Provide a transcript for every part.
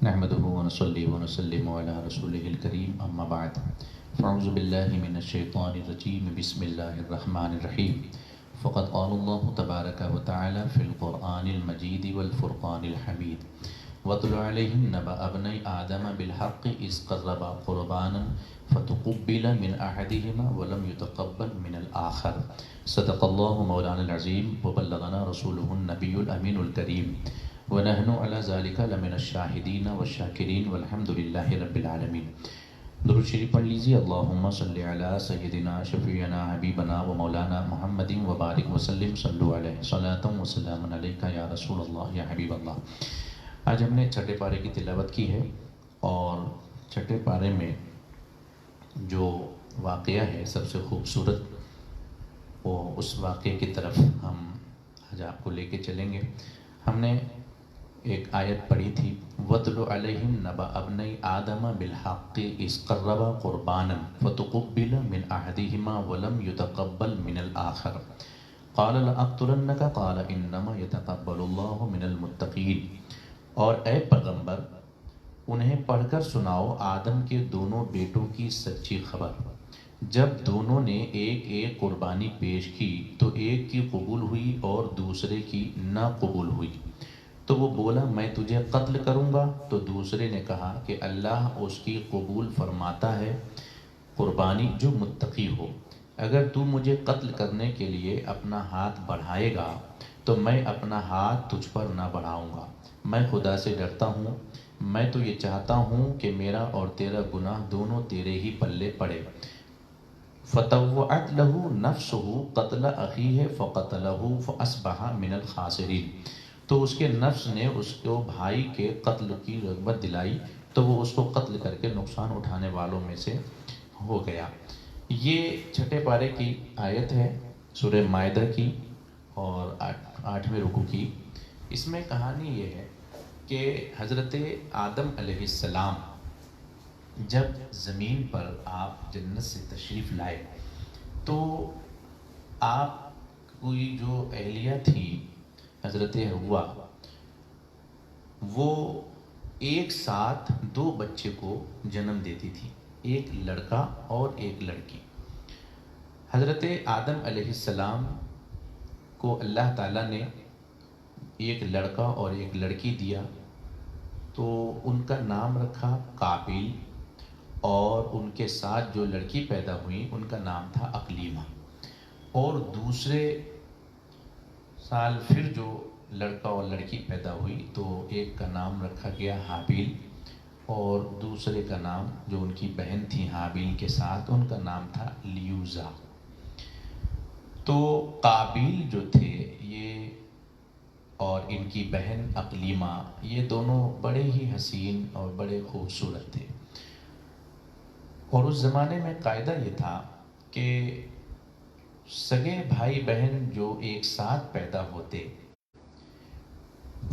نحمده ونصلي ونسلم على رسوله الكريم اما بعد فاعوذ بالله من الشيطان الرجيم بسم الله الرحمن الرحيم فقد قال الله تبارك وتعالى في القرآن المجيد والفرقان الحميد واتل عليهم نبأ ابني آدم بالحق إذ قربا قربانا فتقبل من أحدهما ولم يتقبل من الآخر صدق الله مولانا العظيم وبلغنا رسوله النبي الأمين الكريم ونحن على ذلك لمن الشاہدین والشاکرین والحمد للہ رب العالمین۔ درود شریف پڑھ لیجیے۔ اللہم صلی علی سیدنا شفیعنا حبیبنا و مولانا محمد وبارک وسلم صلو علیہ صلاۃ و سلام علیکہ یا رسول اللہ یا حبیب اللہ۔ آج ہم نے چھٹے پارے کی تلاوت کی ہے اور چھٹے پارے میں جو واقعہ ہے سب سے خوبصورت، وہ اس واقعے کی طرف ہم آج آپ کو لے کے چلیں گے۔ ہم نے ایک آیت پڑھی تھی، وَاتْلُ عَلَيْهِمْ نَبَأَ ابْنَيْ آدَمَ بِالْحَقِّ إِذْ قَرَّبَا قُرْبَانًا فَتُقُبِّلَ مِنْ أَحَدِهِمَا وَلَمْ يُتَقَبَّلْ مِنَ الْآخَرِ قَالَ لَأَقْتُلَنَّكَ قَالَ إِنَّمَا يَتَقَبَّلُ اللَّهُ مِنَ الْمُتَّقِينَ۔ اور اے پیغمبر، انہیں پڑھ کر سناؤ آدم کے دونوں بیٹوں کی سچی خبر۔ جب دونوں نے ایک ایک قربانی پیش کی تو ایک کی قبول ہوئی اور دوسرے کی نہ قبول ہوئی، تو وہ بولا میں تجھے قتل کروں گا، تو دوسرے نے کہا کہ اللہ اس کی قبول فرماتا ہے قربانی جو متقی ہو۔ اگر تو مجھے قتل کرنے کے لیے اپنا ہاتھ بڑھائے گا تو میں اپنا ہاتھ تجھ پر نہ بڑھاؤں گا۔ میں خدا سے ڈرتا ہوں، میں تو یہ چاہتا ہوں کہ میرا اور تیرا گناہ دونوں تیرے ہی پلے پڑے۔ فَطَوَّعَتْ لَهُ نَفْسُهُ قَتْلَ أَخِيهِ فَقَتَلَهُ فَأَصْبَحَ مِنَ الْخَاسِرِينَ۔ تو اس کے نفس نے اس کو بھائی کے قتل کی رغبت دلائی تو وہ اس کو قتل کر کے نقصان اٹھانے والوں میں سے ہو گیا۔ یہ چھٹے پارے کی آیت ہے سورہ مائدہ کی اور 8ویں رکوع کی۔ اس میں کہانی یہ ہے کہ حضرت آدم علیہ السلام جب زمین پر آپ جنت سے تشریف لائے تو آپ کی جو اہلیہ تھی حضرت حوا، وہ ایک ساتھ دو بچے کو جنم دیتی تھی، ایک لڑکا اور ایک لڑکی۔ حضرت آدم علیہ السلام کو اللہ تعالیٰ نے ایک لڑکا اور ایک لڑکی دیا تو ان کا نام رکھا قابیل، اور ان کے ساتھ جو لڑکی پیدا ہوئی ان کا نام تھا اقلیمہ، اور دوسرے سال پھر جو لڑکا اور لڑکی پیدا ہوئی تو ایک کا نام رکھا گیا حابیل، اور دوسرے کا نام جو ان کی بہن تھی حابیل کے ساتھ ان کا نام تھا لیوزا۔ تو قابیل جو تھے یہ اور ان کی بہن اقلیمہ، یہ دونوں بڑے ہی حسین اور بڑے خوبصورت تھے، اور اس زمانے میں قاعدہ یہ تھا کہ سگے بھائی بہن جو ایک ساتھ پیدا ہوتے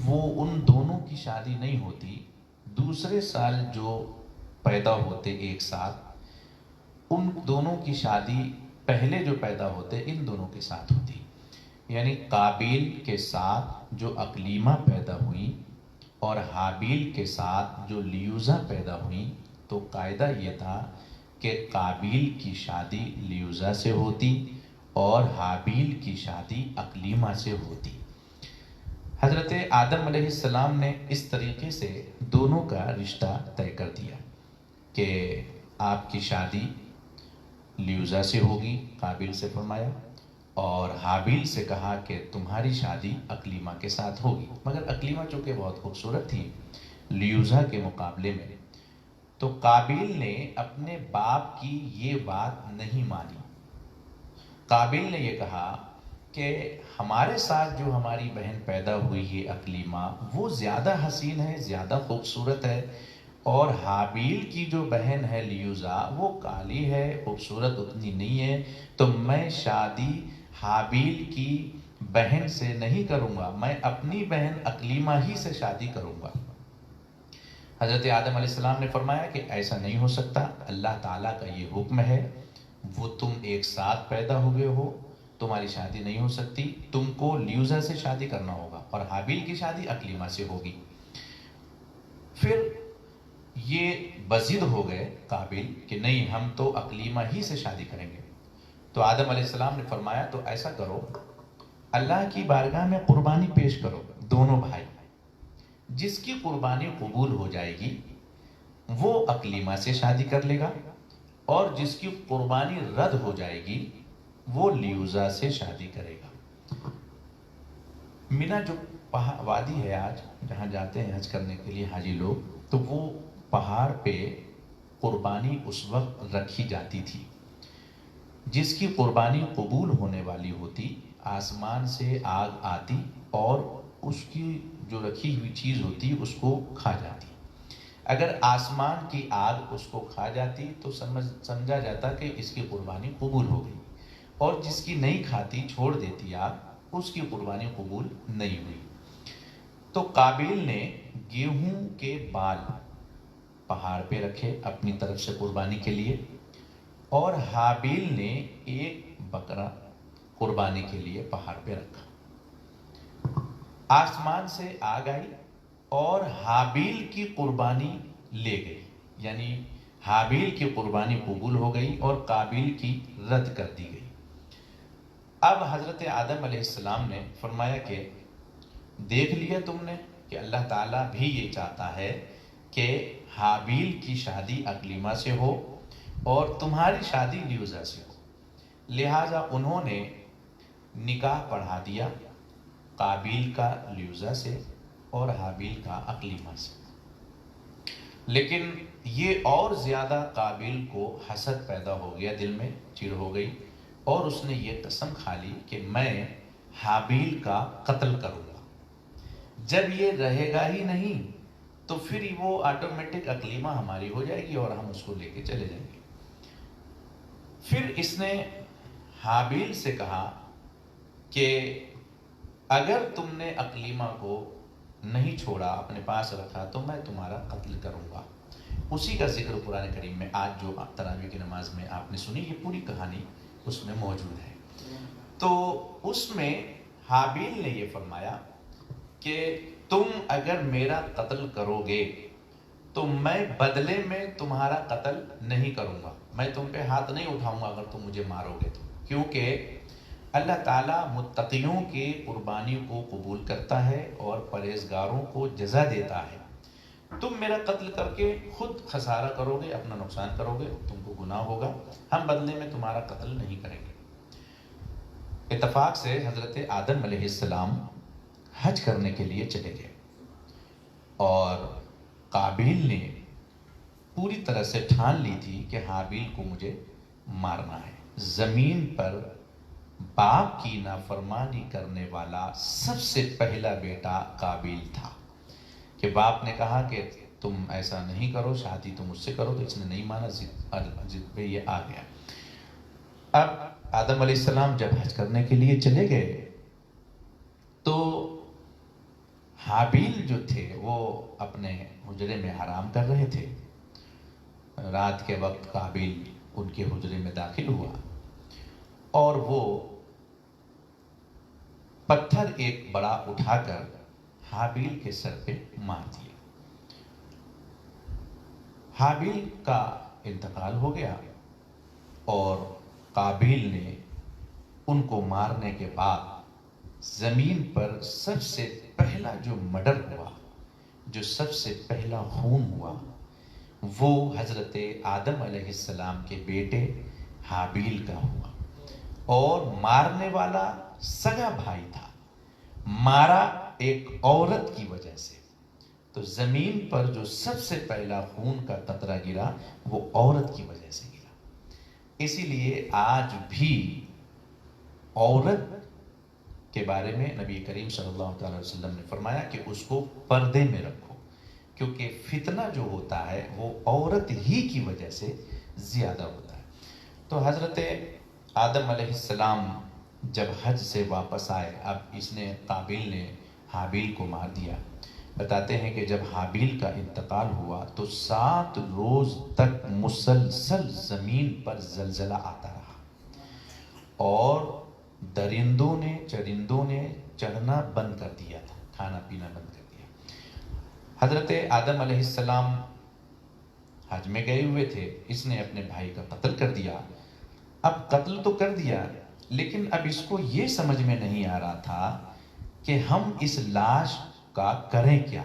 وہ ان دونوں کی شادی نہیں ہوتی، دوسرے سال جو پیدا ہوتے ایک ساتھ ان دونوں کی شادی پہلے جو پیدا ہوتے ان دونوں کے ساتھ ہوتی۔ یعنی قابیل کے ساتھ جو اقلیمہ پیدا ہوئی اور حابیل کے ساتھ جو لیوزا پیدا ہوئی، تو قاعدہ یہ تھا کہ قابیل کی شادی لیوزا سے ہوتی اور حابیل کی شادی اقلیمہ سے ہوتی۔ حضرت آدم علیہ السلام نے اس طریقے سے دونوں کا رشتہ طے کر دیا کہ آپ کی شادی لیوزا سے ہوگی، قابیل سے فرمایا، اور حابیل سے کہا کہ تمہاری شادی اقلیمہ کے ساتھ ہوگی۔ مگر اقلیمہ چونکہ بہت خوبصورت تھی لیوزا کے مقابلے میں، تو قابیل نے اپنے باپ کی یہ بات نہیں مانی۔ قابیل نے یہ کہا کہ ہمارے ساتھ جو ہماری بہن پیدا ہوئی ہے اقلیمہ وہ زیادہ حسین ہے، زیادہ خوبصورت ہے، اور حابیل کی جو بہن ہے لیوزا وہ کالی ہے، خوبصورت اتنی نہیں ہے، تو میں شادی حابیل کی بہن سے نہیں کروں گا، میں اپنی بہن اقلیمہ ہی سے شادی کروں گا۔ حضرت آدم علیہ السلام نے فرمایا کہ ایسا نہیں ہو سکتا، اللہ تعالیٰ کا یہ حکم ہے، وہ تم ایک ساتھ پیدا ہوئے ہو، تمہاری شادی نہیں ہو سکتی، تم کو لیوزا سے شادی کرنا ہوگا اور حابیل کی شادی اقلیمہ سے ہوگی۔ پھر بضد ہو گئے قابل کہ نہیں ہم تو اقلیمہ ہی سے شادی کریں گے. تو آدم علیہ السلام نے فرمایا تو ایسا کرو، اللہ کی بارگاہ میں قربانی پیش کرو دونوں بھائی، جس کی قربانی قبول ہو جائے گی وہ اقلیمہ سے شادی کر لے گا، اور جس کی قربانی رد ہو جائے گی وہ لیوزا سے شادی کرے گا. مینا جو وادی ہے آج جہاں جاتے ہیں حج کرنے کے لیے حاجی لوگ، تو وہ پہاڑ پہ قربانی اس وقت رکھی جاتی تھی. جس کی قربانی قبول ہونے والی ہوتی آسمان سے آگ آتی اور اس کی جو رکھی ہوئی چیز ہوتی اس کو کھا جاتی. اگر آسمان کی آگ اس کو کھا جاتی تو سمجھا جاتا کہ اس کی قربانی قبول ہو گئی، اور جس کی نہیں کھاتی چھوڑ دیتی آگ، اس کی قربانی قبول نہیں ہوئی. تو قابیل نے گیہوں کے بال پہاڑ پہ رکھے اپنی طرف سے قربانی کے لیے، اور حابیل نے ایک بکرا قربانی کے لیے پہاڑ پہ رکھا. آسمان سے آگ آئی اور حابیل کی قربانی لے گئی، یعنی حابیل کی قربانی قبول ہو گئی اور قابیل کی رد کر دی گئی. اب حضرت آدم علیہ السلام نے فرمایا کہ دیکھ لیا تم نے کہ اللہ تعالیٰ بھی یہ چاہتا ہے کہ حابیل کی شادی اقلیمہ سے ہو اور تمہاری شادی لیوزا سے ہو. لہٰذا انہوں نے نکاح پڑھا دیا قابیل کا لیوزا سے اور حابیل کا اقلیمہ سے. لیکن یہ اور زیادہ قابیل کو حسد پیدا ہو گیا، دل میں چڑ ہو گئی، اور اس نے یہ قسم کھا لی کہ میں حابیل کا قتل کروں گا. جب یہ رہے گا ہی نہیں تو پھر وہ آٹومیٹک اقلیمہ ہماری ہو جائے گی اور ہم اس کو لے کے چلے جائیں گے. پھر اس نے حابیل سے کہا کہ اگر تم نے اقلیمہ کو نہیں چھوڑا، اپنے پاس رکھا، تو میں تمہارا قتل کروں گا. اسی کا ذکر قرآن کریم میں آج جو تراویح کی نماز میں آپ نے سنی، یہ پوری کہانی اس میں موجود ہے. تو اس میں حابیل نے یہ فرمایا کہ تم اگر میرا قتل کرو گے تو میں بدلے میں تمہارا قتل نہیں کروں گا، میں تم پہ ہاتھ نہیں اٹھاؤں گا اگر تم مجھے مارو گے تو، کیونکہ اللہ تعالیٰ متقیوں کی قربانی کو قبول کرتا ہے اور پرہیزگاروں کو جزا دیتا ہے. تم میرا قتل کر کے خود خسارہ کرو گے، اپنا نقصان کرو گے، تم کو گناہ ہوگا، ہم بدلے میں تمہارا قتل نہیں کریں گے. اتفاق سے حضرت آدم علیہ السلام حج کرنے کے لیے چلے گئے، اور قابیل نے پوری طرح سے ٹھان لی تھی کہ حابیل کو مجھے مارنا ہے. زمین پر باپ کی نافرمانی کرنے والا سب سے پہلا بیٹا قابیل تھا، کہ باپ نے کہا کہ تم ایسا نہیں کرو، شادی تم مجھ سے کرو، تو اس نے نہیں مانا، ضد پہ یہ آ گیا. اب آدم علیہ السلام جب حج کرنے کے لیے چلے گئے تو حابیل جو تھے وہ اپنے حجرے میں آرام کر رہے تھے. رات کے وقت قابیل ان کے حجرے میں داخل ہوا اور وہ پتھر ایک بڑا اٹھا کر حابیل کے سر پہ مار دیا. حابیل کا انتقال ہو گیا اور قابیل نے ان کو مارنے کے بعد زمین پر سب سے پہلا جو مرڈر ہوا، جو سب سے پہلا خون ہوا، وہ حضرت آدم علیہ السلام کے بیٹے حابیل کا ہوا. اور مارنے والا سگا بھائی تھا، مارا ایک عورت کی وجہ سے. تو زمین پر جو سب سے پہلا خون کا قطرہ گرا وہ عورت کی وجہ سے گرا. اسی لیے آج بھی عورت کے بارے میں نبی کریم صلی اللہ علیہ وسلم نے فرمایا کہ اس کو پردے میں رکھو، کیونکہ فتنہ جو ہوتا ہے وہ عورت ہی کی وجہ سے زیادہ ہوتا ہے. تو حضرت آدم علیہ السلام جب حج سے واپس آئے، اب اس نے قابیل نے حابیل کو مار دیا. بتاتے ہیں کہ جب حابیل کا انتقال ہوا تو 7 روز تک مسلسل زمین پر زلزلہ آتا رہا، اور درندوں نے چرندوں نے چڑھنا بند کر دیا تھا، کھانا پینا بند کر دیا. حضرت آدم علیہ السلام حج میں گئے ہوئے تھے، اس نے اپنے بھائی کا قتل کر دیا۔ اب قتل تو کر دیا، لیکن اب اس کو یہ سمجھ میں نہیں آ رہا تھا کہ ہم اس لاش کا کریں کیا۔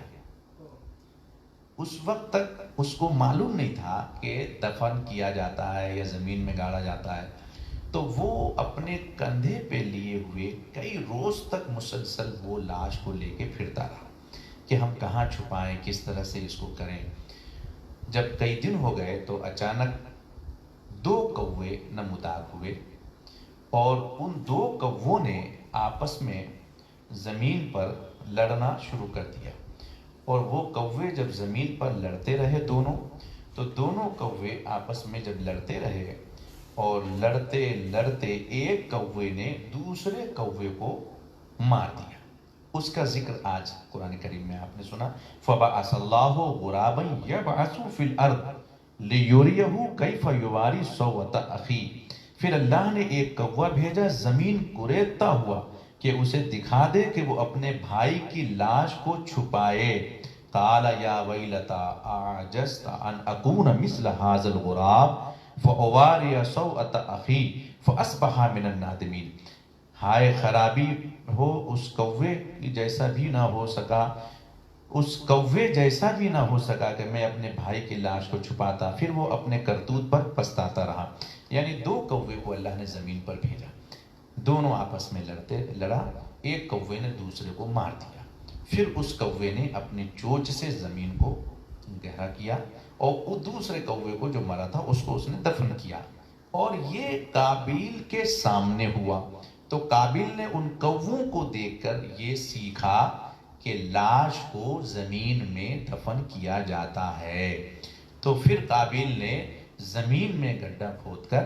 اس وقت تک اس کو معلوم نہیں تھا کہ دفن کیا جاتا ہے یا زمین میں گاڑا جاتا ہے۔ تو وہ اپنے کندھے پہ لیے ہوئے کئی روز تک مسلسل وہ لاش کو لے کے پھرتا رہا کہ ہم کہاں چھپائیں، کس طرح سے اس کو کریں۔ جب کئی دن ہو گئے تو اچانک 2 کوے نمودار ہوئے، اور ان 2 کووں نے آپس میں زمین پر لڑنا شروع کر دیا۔ اور وہ کوے جب زمین پر لڑتے رہے دونوں، تو دونوں کوے آپس میں جب لڑتے رہے اور لڑتے لڑتے ایک کوے نے دوسرے کوے کو مار دیا۔ اس کا ذکر آج قرآن کریم میں آپ نے سنا، فَبَعَثَ اللَّهُ غُرَابًا يَبْعَثُ فِي الْأَرْضِ لِيُرِيَهُ كَيْفَ يُوَارِي سَوْءَةَ أَخِيهِ۔ پھر اللہ نے ایک کوہ بھیجا زمین کوریدتا ہوا کہ اسے دکھا دے کہ وہ اپنے بھائی کی لاش کو چھپائے۔ قَالَ يَا وَيْلَتَا أَعْجَزْتُ أَنْ أَكُونَ مِثْلَ هَذَا الْغُرَابِ فَأُوَارِيَ سَوْءَةَ أَخِي فَأَصْبَحَ مِنَ النَّادِمِينَ۔ ہائے خرابی ہو اس کوے جیسا بھی نہ ہو سکا، اس کوے جیسا بھی نہ ہو سکا کہ میں اپنے بھائی کی لاش کو چھپاتا۔ پھر وہ اپنے کرتوت پر پچھتاتا رہا۔ یعنی 2 کوے کو اللہ نے زمین پر بھیجا، دونوں آپس میں لڑا، ایک کوے نے دوسرے کو مار دیا۔ پھر اس کوے نے اپنی چونچ سے زمین کو گہرا کیا، اور دوسرے کوے کو جو مرا تھا اس کو اس نے دفن کیا۔ اور یہ قابیل کے سامنے ہوا، تو قابیل نے ان کووں کو دیکھ کر یہ سیکھا کہ لاش کو زمین میں دفن کیا جاتا ہے۔ تو پھر قابیل نے زمین میں گڈھا کھود کر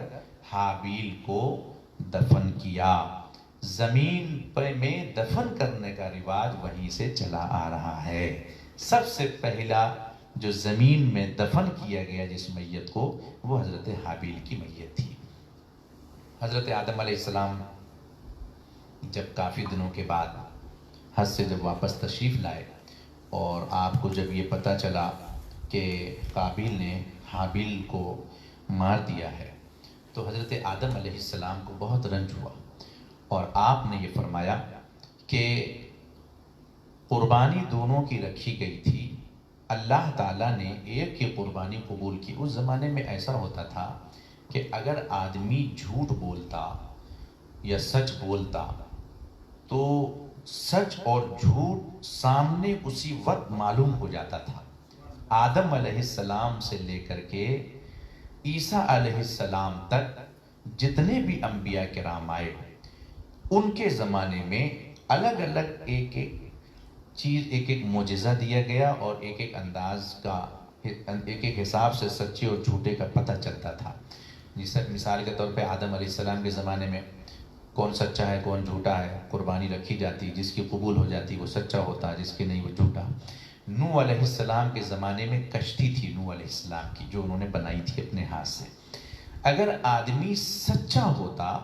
حابیل کو دفن کیا۔ زمین میں دفن کرنے کا رواج وہیں سے چلا آ رہا ہے۔ سب سے پہلا جو زمین میں دفن کیا گیا جس میت کو، وہ حضرت حابیل کی میت تھی۔ حضرت آدم علیہ السلام جب کافی دنوں کے بعد حج سے جب واپس تشریف لائے، اور آپ کو جب یہ پتہ چلا کہ قابیل نے حابیل کو مار دیا ہے، تو حضرت آدم علیہ السلام کو بہت رنج ہوا، اور آپ نے یہ فرمایا کہ قربانی دونوں کی رکھی گئی تھی، اللہ تعالیٰ نے ایک کی قربانی قبول کی۔ اس زمانے میں ایسا ہوتا تھا کہ اگر آدمی جھوٹ بولتا یا سچ بولتا تو سچ اور جھوٹ سامنے اسی وقت معلوم ہو جاتا تھا۔ آدم علیہ السلام سے لے کر کے عیسیٰ علیہ السلام تک جتنے بھی انبیاء کرام آئے، ان کے زمانے میں الگ الگ ایک ایک چیز، ایک ایک معجزہ دیا گیا، اور ایک ایک انداز کا، ایک ایک حساب سے سچے اور جھوٹے کا پتہ چلتا تھا۔ جیسے مثال کے طور پہ آدم علیہ السلام کے زمانے میں کون سچا ہے کون جھوٹا ہے، قربانی رکھی جاتی، جس کی قبول ہو جاتی وہ سچا ہوتا، جس کی نہیں وہ جھوٹا۔ نوح علیہ السلام کے زمانے میں کشتی تھی نوح علیہ السلام کی، جو انہوں نے بنائی تھی اپنے ہاتھ سے۔ اگر آدمی سچا ہوتا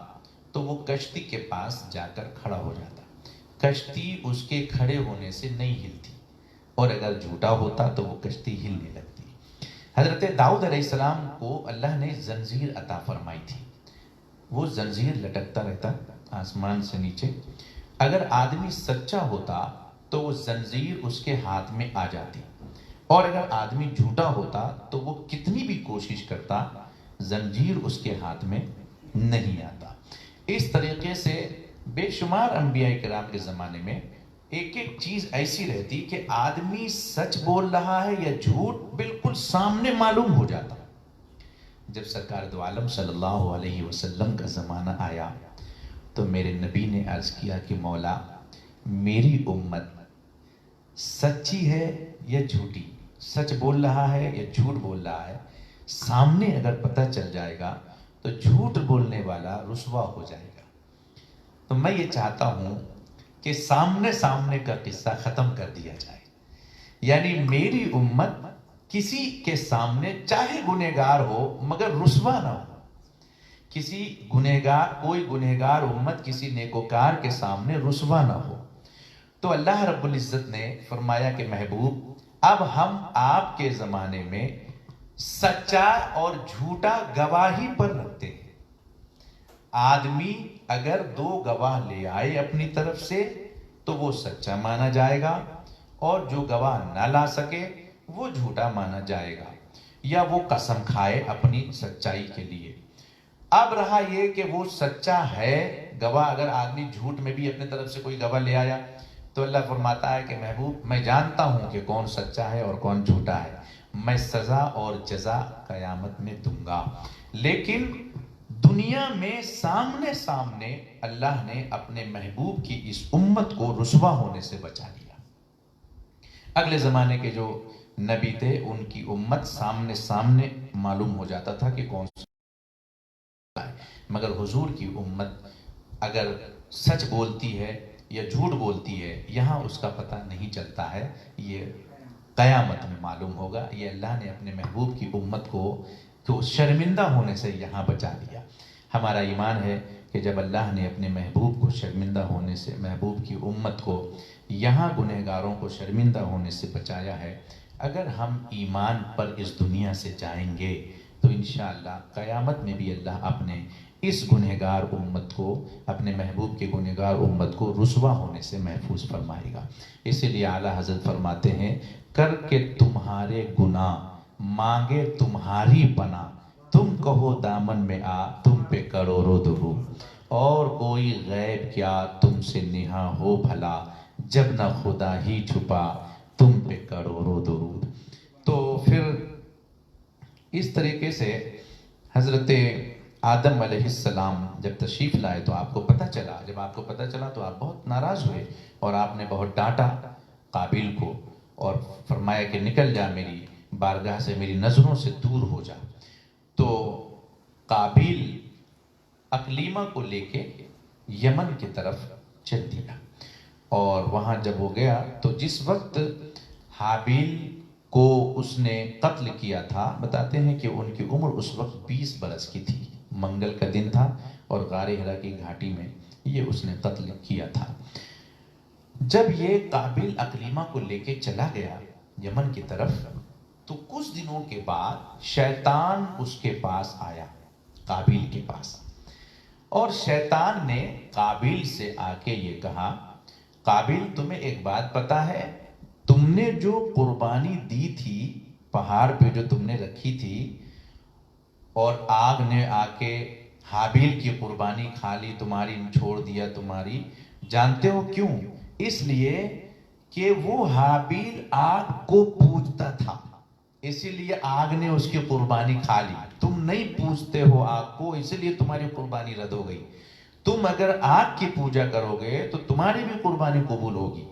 تو وہ کشتی کے پاس جا کر کھڑا ہو جاتا، کشتی اس کے کھڑے ہونے سے نہیں ہلتی، اور اگر جھوٹا ہوتا تو وہ کشتی ہلنے لگتی۔ حضرت داؤد علیہ السلام کو اللہ نے زنجیر عطا فرمائی تھی، وہ زنجیر لٹکتا رہتا آسمان سے نیچے۔ اگر آدمی سچا ہوتا تو وہ زنجیر اس کے ہاتھ میں آ جاتی، اور اگر آدمی جھوٹا ہوتا تو وہ کتنی بھی کوشش کرتا زنجیر اس کے ہاتھ میں نہیں آتا۔ اس طریقے سے بے شمار انبیاء کرام کے زمانے میں ایک ایک چیز ایسی رہتی کہ آدمی سچ بول رہا ہے یا جھوٹ بالکل سامنے معلوم ہو جاتا۔ جب سرکار دو عالم صلی اللہ علیہ وسلم کا زمانہ آیا تو میرے نبی نے عرض کیا کہ مولا، میری امت سچی ہے یا جھوٹی، سچ بول رہا ہے یا جھوٹ بول رہا ہے، سامنے اگر پتہ چل جائے گا تو جھوٹ بولنے والا رسوا ہو جائے گا۔ تو میں یہ چاہتا ہوں کہ سامنے سامنے کا قصہ ختم کر دیا جائے، یعنی میری امت کسی کے سامنے چاہے گنہگار ہو مگر رسوا نہ ہو۔ کسی گنہگار، کوئی گنہگار امت کسی نیکوکار کے سامنے رسوا نہ ہو۔ تو اللہ رب العزت نے فرمایا کہ محبوب، اب ہم آپ کے زمانے میں سچا اور جھوٹا گواہی پر رکھتے ہیں. آدمی اگر 2 گواہ لے آئے اپنی طرف سے تو وہ سچا مانا جائے گا، اور جو گواہ نہ لا سکے وہ جھوٹا مانا جائے گا، یا وہ قسم کھائے اپنی سچائی کے لیے. اب رہا یہ کہ وہ سچا ہے گواہ، اگر آدمی جھوٹ میں بھی اپنے طرف سے کوئی گواہ لے آیا تو اللہ فرماتا ہے کہ محبوب میں جانتا ہوں کہ کون سچا ہے اور کون جھوٹا ہے، میں سزا اور جزا قیامت میں دوں گا. لیکن دنیا میں سامنے سامنے اللہ نے اپنے محبوب کی اس امت کو رسوا ہونے سے بچا لیا. اگلے زمانے کے جو نبی تھے ان کی امت سامنے سامنے معلوم ہو جاتا تھا کہ کون سا ہے، مگر حضور کی امت اگر سچ بولتی ہے یا جھوٹ بولتی ہے یہاں اس کا پتہ نہیں چلتا ہے، یہ قیامت میں معلوم ہوگا. یہ اللہ نے اپنے محبوب کی امت کو شرمندہ ہونے سے یہاں بچا لیا. ہمارا ایمان ہے کہ جب اللہ نے اپنے محبوب کو شرمندہ ہونے سے، محبوب کی امت کو یہاں گنہگاروں کو شرمندہ ہونے سے بچایا ہے، اگر ہم ایمان پر اس دنیا سے جائیں گے تو انشاءاللہ قیامت میں بھی اللہ اپنے اس گنہگار امت کو، اپنے محبوب کے گنہگار امت کو رسوا ہونے سے محفوظ فرمائے گا. اسی لیے اعلیٰ حضرت فرماتے ہیں، کر کے تمہارے گناہ مانگے تمہاری پناہ، تم کہو دامن میں آ تم پہ کروڑوں درود، اور کوئی غیب کیا تم سے نہاں ہو بھلا، جب نہ خدا ہی چھپا تم پہ کروڑوں درود. تو پھر اس طریقے سے حضرت آدم علیہ السلام جب تشریف لائے تو آپ کو پتہ چلا، جب آپ کو پتہ چلا تو آپ بہت ناراض ہوئے اور آپ نے بہت ڈانٹا قابیل کو اور فرمایا کہ نکل جا میری بارگاہ سے، میری نظروں سے دور ہو جا. تو قابیل اقلیمہ کو لے کے یمن کی طرف چل دیا، اور وہاں جب وہ گیا تو جس وقت حابیل کو اس نے قتل کیا تھا، بتاتے ہیں کہ ان کی عمر اس وقت 20 برس کی تھی، منگل کا دن تھا اور غار ہرا کی گھاٹی میں یہ اس نے قتل کیا تھا. جب یہ قابیل اقلیمہ کو لے کے چلا گیا یمن کی طرف تو کچھ دنوں کے بعد شیطان اس کے پاس آیا، قابیل کے پاس، اور شیطان نے قابیل سے آ کے یہ کہا، قابیل تمہیں ایک بات پتہ ہے، تم نے جو قربانی دی تھی پہاڑ پہ جو تم نے رکھی تھی، اور آگ نے آ کے حابیل کی قربانی کھا لی، تمہاری چھوڑ دیا تمہاری، جانتے ہو کیوں؟ اس لیے کہ وہ حابیل آگ کو پوجتا تھا، اسی لیے آگ نے اس کی قربانی کھا لی. تم نہیں پوجتے ہو آگ کو، اسی لیے تمہاری قربانی رد ہو گئی. تم اگر آگ کی پوجا کرو گے تو تمہاری بھی قربانی قبول ہوگی.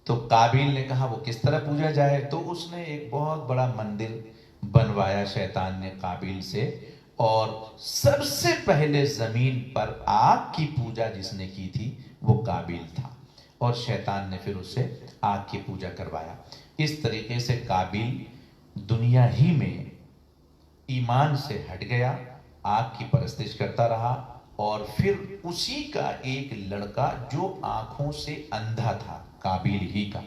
تو قابیل نے کہا وہ کس طرح پوجا جائے؟ تو اس نے ایک بہت بڑا مندر بنوایا شیطان نے قابیل سے، اور سب سے پہلے زمین پر آگ کی پوجا جس نے کی تھی وہ قابیل تھا، اور شیطان نے پھر اس سے آگ کی پوجا کروایا. اس طریقے سے قابیل دنیا ہی میں ایمان سے ہٹ گیا، آگ کی پرستش کرتا رہا، اور پھر اسی کا ایک لڑکا جو آنکھوں سے اندھا تھا، قابیل ہی کا،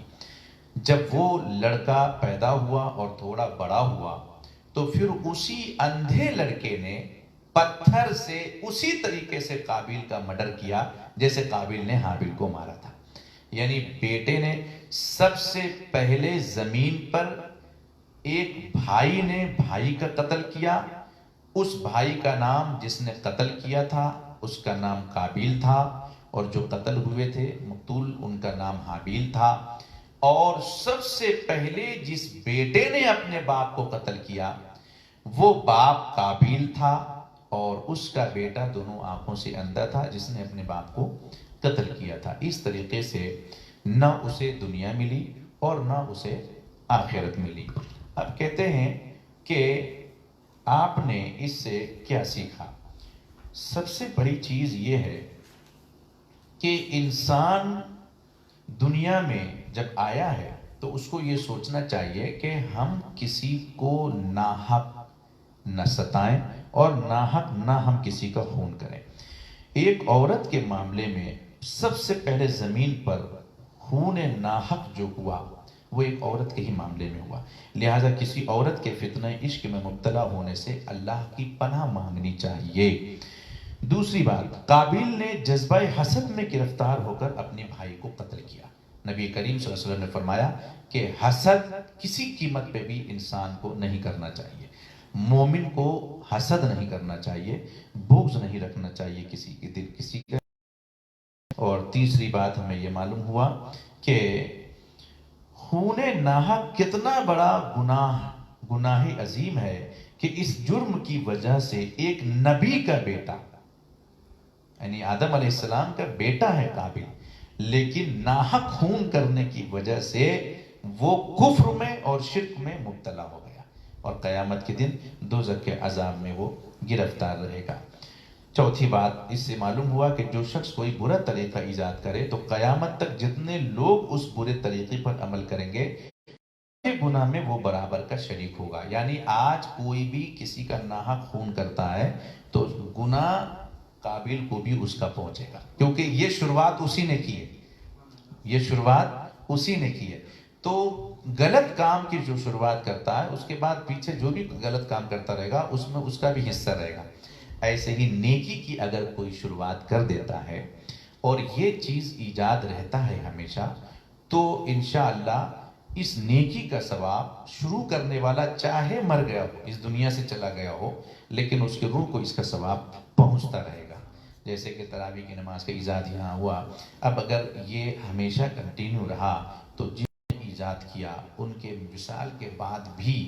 جب وہ لڑکا پیدا ہوا اور تھوڑا بڑا ہوا تو پھر اسی اندھے لڑکے نے پتھر سے اسی طریقے سے قابیل کا مرڈر کیا جیسے قابیل نے حابیل کو مارا تھا. یعنی بیٹے نے سب سے پہلے زمین پر ایک بھائی نے بھائی کا قتل کیا، اس بھائی کا نام جس نے قتل کیا تھا اس کا نام قابیل تھا، اور جو قتل ہوئے تھے مقتول ان کا نام حابیل تھا. اور سب سے پہلے جس بیٹے نے اپنے باپ کو قتل کیا وہ باپ قابیل تھا، اور اس کا بیٹا دونوں آنکھوں سے اندھا تھا جس نے اپنے باپ کو قتل کیا تھا. اس طریقے سے نہ اسے دنیا ملی اور نہ اسے آخرت ملی. اب کہتے ہیں کہ آپ نے اس سے کیا سیکھا؟ سب سے بڑی چیز یہ ہے کہ انسان دنیا میں جب آیا ہے تو اس کو یہ سوچنا چاہیے کہ ہم کسی کو ناحق نہ ستائیں اور ناحق نہ ہم کسی کا خون کریں. ایک عورت کے معاملے میں سب سے پہلے زمین پر خون ناحق جو ہوا وہ ایک عورت کے ہی معاملے میں ہوا. لہٰذا کسی عورت کے فتنہ عشق میں مبتلا ہونے سے اللہ کی پناہ مانگنی چاہیے. دوسری بات، قابیل نے جذبہ حسد میں گرفتار ہو کر اپنے بھائی کو قتل کیا. نبی کریم صلی اللہ علیہ وسلم نے فرمایا کہ حسد کسی قیمت پہ بھی انسان کو نہیں کرنا چاہیے. مومن کو حسد نہیں کرنا چاہیے، بغض نہیں رکھنا چاہیے کسی کے دل کسی کا. اور تیسری بات ہمیں یہ معلوم ہوا کہ خون ناحق کتنا بڑا گناہ عظیم ہے کہ اس جرم کی وجہ سے ایک نبی کا بیٹا، یعنی آدم علیہ السلام کا بیٹا ہے قابل، لیکن ناحق خون کرنے کی وجہ سے وہ کفر میں اور شرک میں مبتلا ہو گیا اور قیامت کے دن دوزخ کے عذاب میں وہ گرفتار رہے گا. چوتھی بات، اس سے معلوم ہوا کہ جو شخص کوئی برا طریقہ ایجاد کرے تو قیامت تک جتنے لوگ اس برے طریقے پر عمل کریں گے گناہ میں وہ برابر کا شریک ہوگا. یعنی آج کوئی بھی کسی کا ناحق خون کرتا ہے تو گناہ قابل کو بھی اس کا پہنچے گا، کیونکہ یہ شروعات اسی نے کی ہے، یہ شروعات اسی نے کی ہے. تو غلط کام کی جو شروعات کرتا ہے اس کے بعد پیچھے جو بھی غلط کام کرتا رہے گا اس میں اس کا بھی حصہ رہے گا. ایسے ہی نیکی کی اگر کوئی شروعات کر دیتا ہے اور یہ چیز ایجاد رہتا ہے ہمیشہ، تو انشاءاللہ اس نیکی کا ثواب شروع کرنے والا چاہے مر گیا ہو، اس دنیا سے چلا گیا ہو، لیکن اس کے روح کو اس کا ثواب پہنچتا رہے گا. جیسے کہ تراویح کی نماز کا ایجاد یہاں ہوا، اب اگر یہ ہمیشہ کنٹینیو رہا تو جن نے ایجاد کیا ان کے وصال کے بعد بھی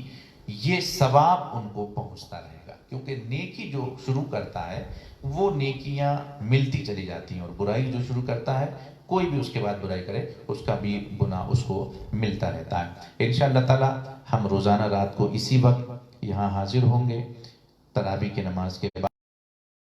یہ ثواب ان کو پہنچتا رہے گا، کیونکہ نیکی جو شروع کرتا ہے وہ نیکیاں ملتی چلی جاتی ہیں، اور برائی جو شروع کرتا ہے کوئی بھی اس کے بعد برائی کرے اس کا بھی گناہ اس کو ملتا رہتا ہے. انشاءاللہ تعالی ہم روزانہ رات کو اسی وقت یہاں حاضر ہوں گے. تراویح کی نماز کے بعد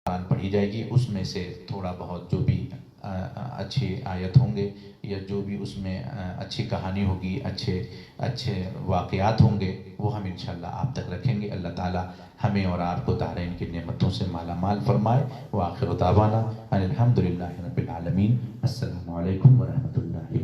قرآن پڑھی جائے گی، اس میں سے تھوڑا بہت جو بھی اچھی آیت ہوں گے یا جو بھی اس میں اچھی کہانی ہوگی، اچھے واقعات ہوں گے، وہ ہم انشاءاللہ آپ تک رکھیں گے. اللہ تعالی ہمیں اور آپ کو دارین کی نعمتوں سے مالا مال فرمائے. وآخر دعوانا ان الحمدللہ رب العالمین. السلام علیکم ورحمۃ اللہ.